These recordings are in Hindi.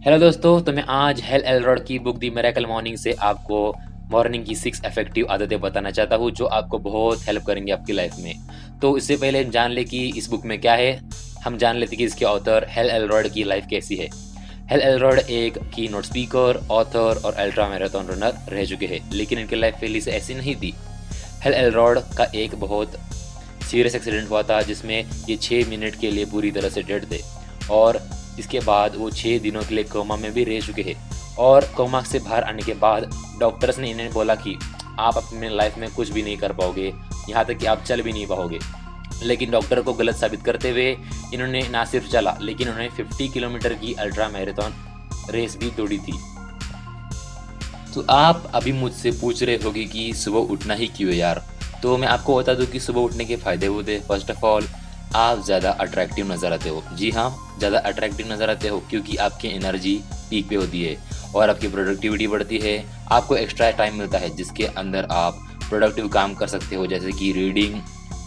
हेलो दोस्तों, तो मैं आज हेल एलरॉड की बुक द मिरेकल मॉर्निंग से आपको मॉर्निंग की 6 इफेक्टिव आदतें बताना चाहता हूँ जो आपको बहुत हेल्प करेंगी आपकी लाइफ में। तो इससे पहले हम जान लें कि इस बुक में क्या है, हम जान लेते हैं कि इसके ऑथर हेल एलरॉड की लाइफ कैसी है। हेल एलरॉड एक कीनोट स्पीकर, ऑथर और अल्ट्रा मैराथन रनर रह चुके हैं, लेकिन इनकी लाइफ पहले से ऐसी नहीं थी। हेल एलरॉड का एक बहुत सीरियस एक्सीडेंट हुआ था जिसमें ये 6 मिनट के लिए पूरी तरह से डेड थे और इसके बाद वो 6 दिनों के लिए कोमा में भी रह चुके हैं। और कोमा से बाहर आने के बाद डॉक्टर्स ने इन्हें बोला कि आप अपने लाइफ में कुछ भी नहीं कर पाओगे, यहाँ तक कि आप चल भी नहीं पाओगे। लेकिन डॉक्टर को गलत साबित करते हुए इन्होंने ना सिर्फ चला, लेकिन उन्होंने 50 किलोमीटर की अल्ट्रा मैराथन रेस भी दौड़ी थी। तो आप अभी मुझसे पूछ रहे होगे कि सुबह उठना ही क्यों है यार। तो मैं आपको बता दूं कि सुबह उठने के फ़ायदे होते हैं। फर्स्ट ऑफ ऑल, आप ज़्यादा अट्रैक्टिव नज़र आते हो। जी हाँ, ज़्यादा अट्रैक्टिव नज़र आते हो क्योंकि आपकी एनर्जी पीक पे होती है और आपकी प्रोडक्टिविटी बढ़ती है। आपको एक्स्ट्रा टाइम मिलता है जिसके अंदर आप प्रोडक्टिव काम कर सकते हो, जैसे कि रीडिंग,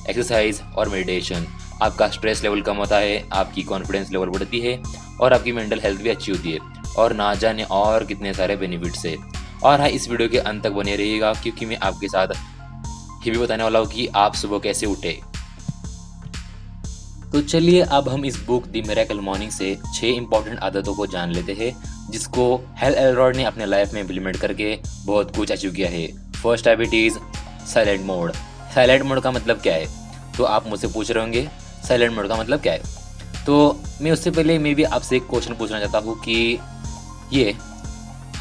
एक्सरसाइज और मेडिटेशन। आपका स्ट्रेस लेवल कम होता है, आपकी कॉन्फिडेंस लेवल बढ़ती है और आपकी मेंटल हेल्थ भी अच्छी होती है और ना जाने और कितने सारे बेनिफिट्स है। और हाँ, इस वीडियो के अंत तक बने रहिएगा क्योंकि मैं आपके साथ ये भी बताने वाला हूँ कि आप सुबह कैसे उठे। तो चलिए अब हम इस बुक द मिरेकल मॉर्निंग से 6 इंपॉर्टेंट आदतों को जान लेते हैं जिसको हेल एलरॉड ने अपने लाइफ में इम्प्लीमेंट करके बहुत कुछ अचीव किया है। First habit is silent mode. Silent mode का मतलब क्या है, तो आप मुझसे पूछ रहे होंगे साइलेंट मोड का मतलब क्या है। तो मैं उससे पहले मैं भी आपसे एक क्वेश्चन पूछना चाहता हूँ कि ये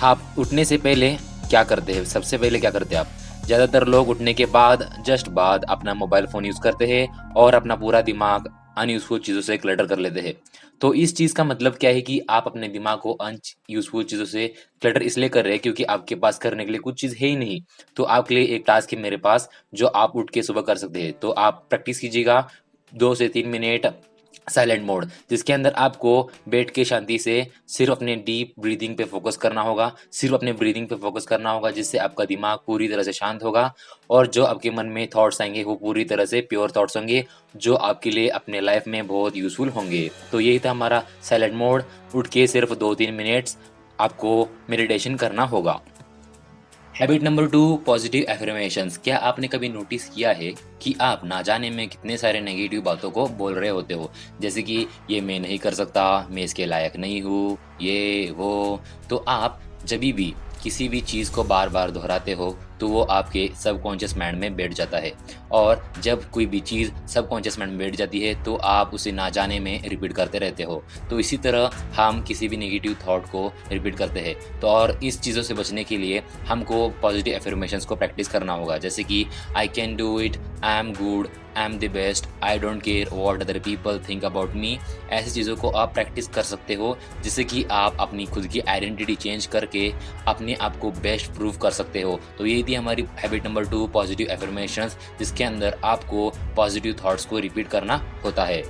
आप उठने से पहले क्या करते हैं। सबसे पहले क्या करते हैं आप? ज़्यादातर लोग उठने के बाद जस्ट बाद अपना मोबाइल फ़ोन यूज़ करते हैं और अपना पूरा दिमाग अनयूज़फुल चीज़ों से क्लटर कर लेते हैं। तो इस चीज़ का मतलब क्या है कि आप अपने दिमाग को यूज़फुल चीज़ों से क्लटर इसलिए कर रहे हैं क्योंकि आपके पास करने के लिए कुछ चीज़ है ही नहीं। तो आपके लिए एक टास्क है मेरे पास जो आप उठ के सुबह कर सकते हैं। तो आप प्रैक्टिस कीजिएगा 2 से 3 मिनट साइलेंट मोड, जिसके अंदर आपको बैठ के शांति से सिर्फ अपने डीप ब्रीदिंग पे फोकस करना होगा। सिर्फ अपने ब्रीदिंग पे फोकस करना होगा जिससे आपका दिमाग पूरी तरह से शांत होगा और जो आपके मन में थॉट्स आएंगे वो पूरी तरह से प्योर थॉट्स होंगे जो आपके लिए अपने लाइफ में बहुत यूजफुल होंगे। तो यही था हमारा साइलेंट मोड। उठ के सिर्फ 2-3 मिनट्स आपको मेडिटेशन करना होगा। Habit number 2, positive affirmations. क्या आपने कभी नोटिस किया है कि आप ना जाने में कितने सारे नेगेटिव बातों को बोल रहे होते हो, जैसे कि ये मैं नहीं कर सकता, मैं इसके लायक नहीं हूँ, ये वो। तो आप जब भी किसी भी चीज़ को बार बार दोहराते हो तो वो आपके सबकॉन्शियस माइंड में बैठ जाता है और जब कोई भी चीज़ सबकॉन्शियस माइंड में बैठ जाती है तो आप उसे ना जाने में रिपीट करते रहते हो। तो इसी तरह हम किसी भी नेगेटिव थॉट को रिपीट करते हैं। तो और इस चीज़ों से बचने के लिए हमको पॉजिटिव एफर्मेशंस को प्रैक्टिस करना होगा, जैसे कि I can do it, I am good, I am the best, I don't care what other people think about me. ऐसी चीज़ों को आप प्रैक्टिस कर सकते हो जिससे कि आप अपनी खुद की आइडेंटिटी चेंज करके अपने आप को बेस्ट प्रूव कर सकते हो। तो ये थी हमारी हैबिट नंबर 2, पॉजिटिव एफर्मेशंस, जिसके अंदर आपको पॉजिटिव थॉट्स को रिपीट करना होता है।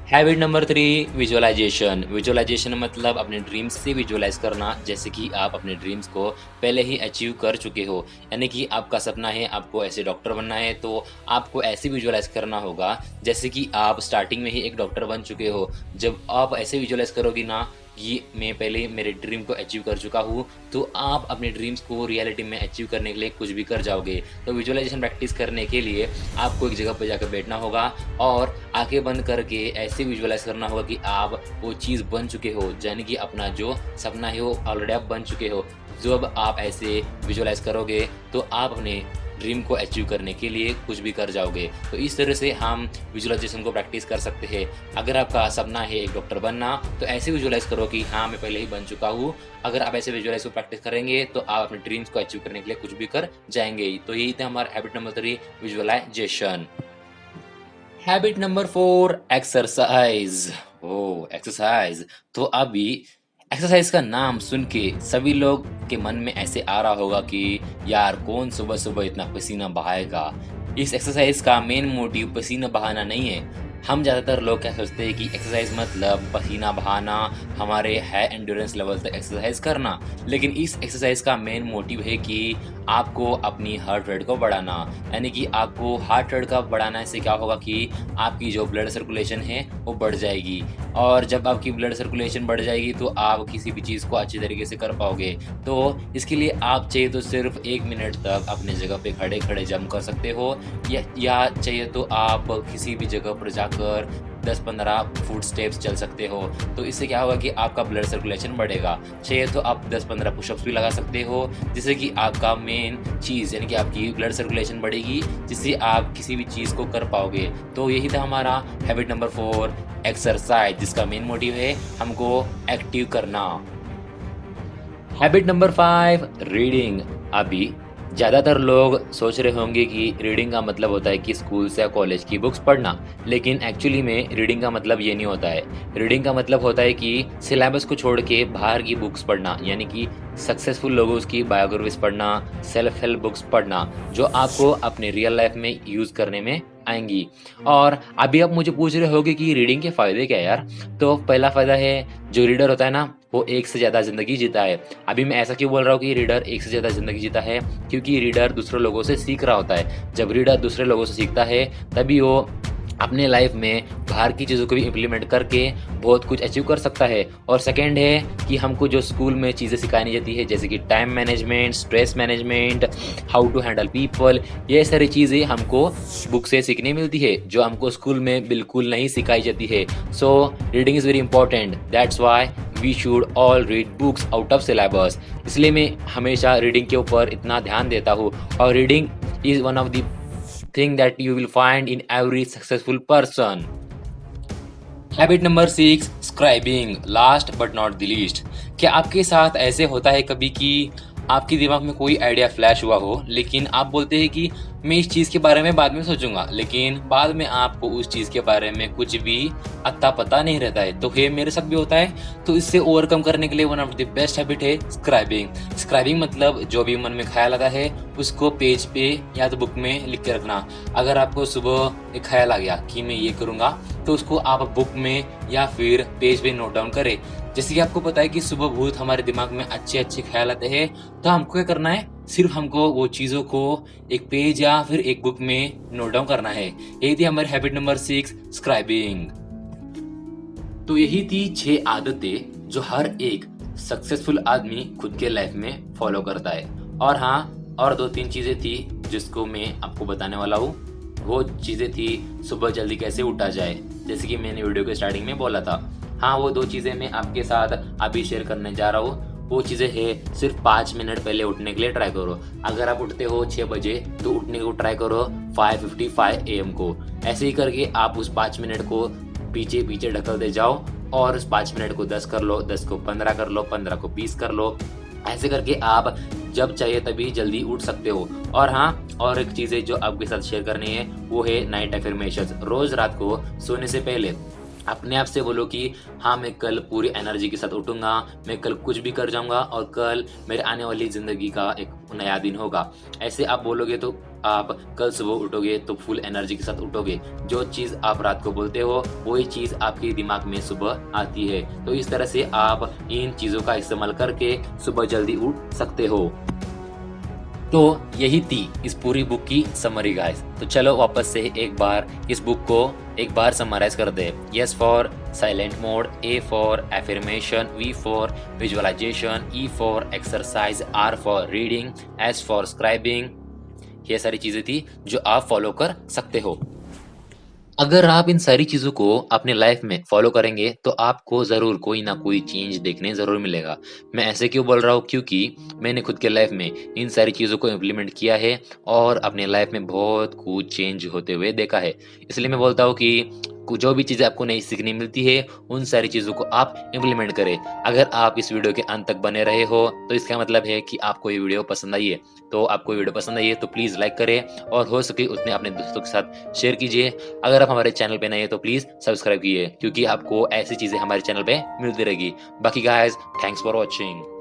Habit number 3, visualisation. विजुअलाइजेशन मतलब अपने ड्रीम्स से विजुअलाइज करना, जैसे कि आप अपने ड्रीम्स को पहले ही अचीव कर चुके हो। यानी कि आपका सपना है आपको ऐसे डॉक्टर बनना है तो आपको ऐसे विजुअलाइज करना होगा जैसे कि आप स्टार्टिंग में ही एक डॉक्टर बन चुके हो। जब आप ऐसे विजुअलाइज करोगे ना कि मैं पहले मेरे ड्रीम को अचीव कर चुका हूँ, तो आप अपने ड्रीम्स को रियलिटी में अचीव करने के लिए कुछ भी कर जाओगे। तो विजुअलाइजेशन प्रैक्टिस करने के लिए आपको एक जगह पर जाकर बैठना होगा और आंखें बंद करके ऐसे विजुअलाइज करना होगा कि आप वो चीज़ बन चुके हो, यानी कि अपना जो सपना है वो ऑलरेडी आप बन चुके हो। जब आप ऐसे विजुअलाइज करोगे तो आप अपने ड्रीम को अचीव करने के लिए कुछ भी कर जाओगे। तो इस तरह से हम विजुअलाइजेशन को प्रैक्टिस कर सकते हैं। अगर आपका सपना है एक डॉक्टर बनना तो ऐसे विजुअलाइज करो कि हाँ मैं पहले ही बन चुका हूँ। अगर आप ऐसे विजुअलाइज को प्रैक्टिस करेंगे तो आप अपने ड्रीम्स को अचीव करने के लिए कुछ भी कर जाएंगे। तो यही था हमारा habit number 3, visualisation. Habit number 4, exercise. Oh exercise. तो अभी एक्सरसाइज का नाम सुन के सभी लोग के मन में ऐसे आ रहा होगा कि यार कौन सुबह सुबह इतना पसीना बहाएगा। इस एक्सरसाइज का मेन मोटिव पसीना बहाना नहीं है, हम ज़्यादातर लोग क्या सोचते हैं कि एक्सरसाइज मतलब पसीना बहाना, हमारे हाई एंड्योरेंस लेवल तक एक्सरसाइज करना। लेकिन इस एक्सरसाइज का मेन मोटिव है कि आपको अपनी हार्ट रेट को बढ़ाना। यानी कि आपको हार्ट रेट का बढ़ाने से क्या होगा कि आपकी जो ब्लड सर्कुलेशन है वो बढ़ जाएगी, और जब आपकी ब्लड सर्कुलेशन बढ़ जाएगी तो आप किसी भी चीज़ को अच्छी तरीके से कर पाओगे। तो इसके लिए आप चाहिए तो सिर्फ 1 मिनट तक अपनी जगह पे खड़े खड़े जंप कर सकते हो, या चाहिए तो आप किसी भी जगह पर जाकर 10-15 फुट स्टेप्स चल सकते हो। तो इससे क्या होगा कि आपका ब्लड सर्कुलेशन बढ़ेगा। चाहिए तो आप 10-15 पुशअप्स भी लगा सकते हो, जिससे कि आपका मेन चीज़ यानी कि आपकी ब्लड सर्कुलेशन बढ़ेगी, जिससे आप किसी भी चीज़ को कर पाओगे। तो यही था हमारा हैबिट नंबर 4, एक्सरसाइज, जिसका मेन मोटिव है हमको एक्टिव करना। Habit number 5, reading. अभी ज़्यादातर लोग सोच रहे होंगे कि रीडिंग का मतलब होता है कि स्कूल से या कॉलेज की बुक्स पढ़ना, लेकिन एक्चुअली में रीडिंग का मतलब ये नहीं होता है। रीडिंग का मतलब होता है कि सिलेबस को छोड़ के बाहर की बुक्स पढ़ना, यानी कि सक्सेसफुल लोगों की बायोग्राफीज पढ़ना, सेल्फ हेल्प बुक्स पढ़ना, जो आपको अपने रियल लाइफ में यूज़ करने में आएंगी। और अभी आप मुझे पूछ रहे होगे कि रीडिंग के फ़ायदे क्या है यार? तो पहला फ़ायदा है, जो रीडर होता है ना, वो एक से ज़्यादा ज़िंदगी जीता है। अभी मैं ऐसा क्यों बोल रहा हूँ कि रीडर एक से ज़्यादा ज़िंदगी जीता है? क्योंकि रीडर दूसरे लोगों से सीख रहा होता है। जब रीडर दूसरे लोगों से सीखता है, तभी वो अपने लाइफ में बाहर की चीज़ों को भी इम्प्लीमेंट करके बहुत कुछ अचीव कर सकता है। और सेकंड है कि हमको जो स्कूल में चीज़ें सिखाई नहीं जाती है, जैसे कि time management, stress management, how to handle people, ये सारी चीज़ें हमको बुक से सीखने मिलती है, जो हमको स्कूल में बिल्कुल नहीं सिखाई जाती है। So reading is very important, that's why we should all read books out of syllabus. इसलिए मैं हमेशा रीडिंग के ऊपर इतना ध्यान देता हूँ, और reading is one of the thing that you will find in every successful person. Habit number 6, scribing, last but not the least. क्या आपके साथ ऐसे होता है कभी कि आपके दिमाग में कोई आइडिया फ्लैश हुआ हो, लेकिन आप बोलते हैं कि मैं इस चीज़ के बारे में बाद में सोचूंगा, लेकिन बाद में आपको उस चीज़ के बारे में कुछ भी अत्ता पता नहीं रहता है? तो ये मेरे साथ भी होता है। तो इससे ओवरकम करने के लिए one of the best habit है स्क्राइबिंग। स्क्राइबिंग मतलब जो भी मन में ख्याल आता है उसको पेज पे या तो बुक में लिख के रखना। अगर आपको सुबह एक ख्याल आ गया कि मैं ये करूँगा, तो उसको आप बुक में या फिर पेज पे नोट डाउन करें। जैसे कि आपको पता है कि सुबह बहुत हमारे दिमाग में अच्छे अच्छे ख्याल आते हैं, तो हमको क्या करना है, सिर्फ हमको वो चीज़ों को एक पेज या फिर एक बुक में नोट डाउन करना है। यही थी हमारी हैबिट नंबर 6, स्क्राइबिंग। तो यही थी 6 आदतें जो हर एक सक्सेसफुल आदमी खुद के लाइफ में फॉलो करता है। और हाँ, और 2-3 चीज़ें थी जिसको मैं आपको बताने वाला हूँ। वो चीज़ें थी, सुबह जल्दी कैसे उठा जाए, जैसे कि मैंने वीडियो के स्टार्टिंग में बोला था। हाँ, वो 2 चीज़ें मैं आपके साथ अभी शेयर करने जा रहा हूँ। वो चीज़ें है, सिर्फ 5 मिनट पहले उठने के लिए ट्राई करो। अगर आप उठते हो 6 बजे, तो उठने को ट्राई करो 5:55 AM को। ऐसे ही करके आप उस 5 मिनट को पीछे पीछे ढकलते जाओ, और उस 5 मिनट को 10 कर लो, 10 को 15 कर लो, 15 को 20 कर लो। ऐसे करके आप जब चाहिए तभी जल्दी उठ सकते हो। और हाँ, और एक चीज़ है जो आपके साथ शेयर करनी है, वो है नाइट अफर्मेशंस। रोज़ रात को सोने से पहले अपने आप से बोलो कि हाँ, मैं कल पूरी एनर्जी के साथ उठूंगा, मैं कल कुछ भी कर जाऊंगा, और कल मेरे आने वाली ज़िंदगी का एक नया दिन होगा। ऐसे आप बोलोगे तो आप कल सुबह उठोगे तो फुल एनर्जी के साथ उठोगे। जो चीज़ आप रात को बोलते हो, वही चीज़ आपके दिमाग में सुबह आती है। तो इस तरह से आप इन चीज़ों का इस्तेमाल करके सुबह जल्दी उठ सकते हो। तो यही थी इस पूरी बुक की समरी गाइस। तो चलो वापस से एक बार इस बुक को एक बार समराइज कर दे। S for silent mode, A for affirmation, V for visualisation, E for exercise, R for reading, S for scribing. ये सारी चीजें थी जो आप फॉलो कर सकते हो। अगर आप इन सारी चीज़ों को अपने लाइफ में फॉलो करेंगे, तो आपको ज़रूर कोई ना कोई चेंज देखने ज़रूर मिलेगा। मैं ऐसे क्यों बोल रहा हूँ, क्योंकि मैंने खुद के लाइफ में इन सारी चीज़ों को इम्प्लीमेंट किया है, और अपने लाइफ में बहुत कुछ चेंज होते हुए देखा है। इसलिए मैं बोलता हूँ कि जो भी चीज़ें आपको नई सीखने मिलती है, उन सारी चीज़ों को आप इम्प्लीमेंट करें। अगर आप इस वीडियो के अंत तक बने रहे हो, तो इसका मतलब है कि आपको ये वीडियो पसंद आई है। तो आपको वीडियो पसंद आई है तो प्लीज़ लाइक करें, और हो सके उतने अपने दोस्तों के साथ शेयर कीजिए। अगर आप हमारे चैनल पे नए हैं तो प्लीज़ सब्सक्राइब कीजिए, क्योंकि आपको ऐसी चीज़ें हमारे चैनल पे मिलती रहेगी। बाकी गाइस, थैंक्स फॉर वॉचिंग।